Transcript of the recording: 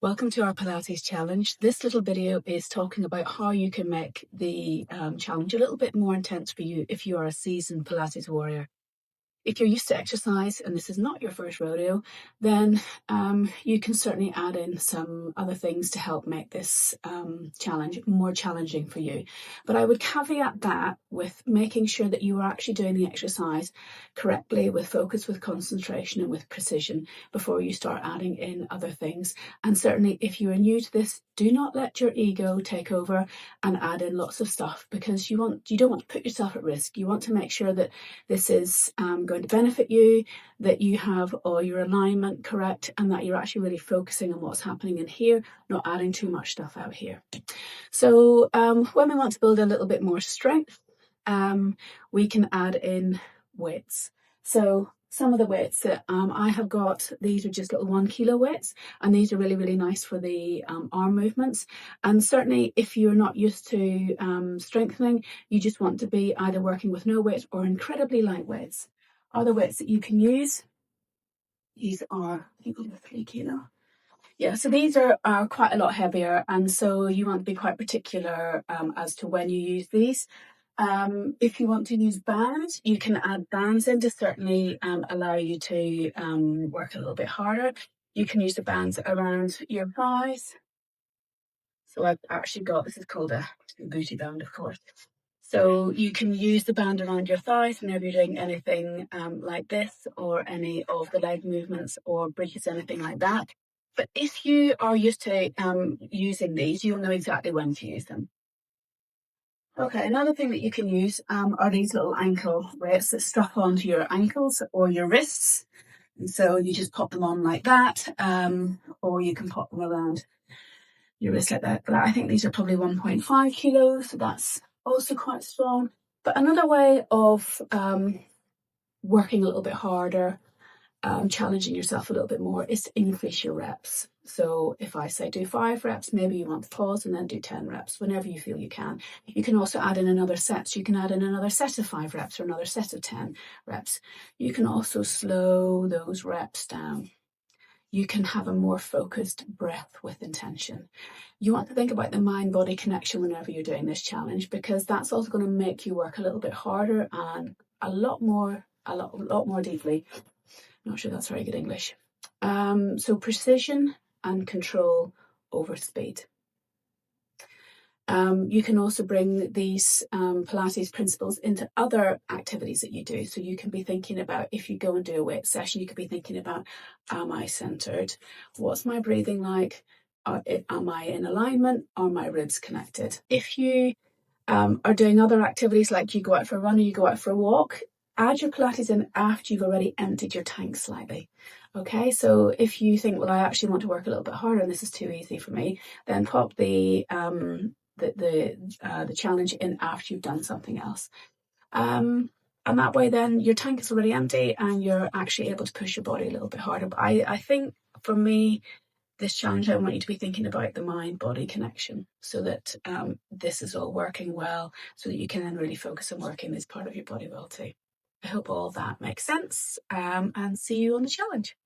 Welcome to our Pilates challenge. This little video is talking about how you can make the challenge a little bit more intense for you if you are a seasoned Pilates warrior. If you're used to exercise and this is not your first rodeo, then you can certainly add in some other things to help make this challenge more challenging for you. But I would caveat that with making sure that you are actually doing the exercise correctly, with focus, with concentration and with precision before you start adding in other things. And certainly if you are new to this, do not let your ego take over and add in lots of stuff, because you don't want to put yourself at risk. You want to make sure that this is going to benefit you, that you have all your alignment correct, and that you're actually really focusing on what's happening in here, not adding too much stuff out here. So when we want to build a little bit more strength, we can add in weights. So some of the weights that I have got, these are just little 1 kilo weights, and these are really, really nice for the arm movements. And certainly if you're not used to strengthening, you just want to be either working with no weights or incredibly light weights. Other weights that you can use, these are, I think they're 3 kilo. Yeah, so these are quite a lot heavier, and so you want to be quite particular as to when you use these. If you want to use bands, you can add bands in to certainly allow you to work a little bit harder. You can use the bands around your thighs. So I've actually got, this is called a booty band, of course. So you can use the band around your thighs whenever you're doing anything like this, or any of the leg movements or bridges, anything like that. But if you are used to using these, you'll know exactly when to use them. Okay, another thing that you can use are these little ankle weights that strap onto your ankles or your wrists. And so you just pop them on like that, or you can pop them around your wrist like that. But I think these are probably 1.5 kilos, so that's also quite strong. But another way of working a little bit harder, challenging yourself a little bit more, is to increase your reps. So if I say do 5 reps, maybe you want to pause and then do 10 reps whenever you feel you can. You can also add in another set. So you can add in another set of 5 reps or another set of 10 reps. You can also slow those reps down. You can have a more focused breath with intention. You want to think about the mind-body connection whenever you're doing this challenge, because that's also going to make you work a little bit harder and a lot more deeply. Not sure that's very good English. So precision and control over speed. You can also bring these Pilates principles into other activities that you do. So you can be thinking about, if you go and do a weight session, you could be thinking about, am I centered? What's my breathing like? Am I in alignment? Are my ribs connected? If you are doing other activities, like you go out for a run or you go out for a walk, add your Pilates in after you've already emptied your tank slightly. Okay, so if you think, well, I actually want to work a little bit harder and this is too easy for me, then pop the challenge in after you've done something else. And that way then your tank is already empty and you're actually able to push your body a little bit harder. But I think for me, this challenge, I want you to be thinking about the mind-body connection, so that this is all working well, so that you can then really focus on working this part of your body well too. I hope all that makes sense, and see you on the challenge.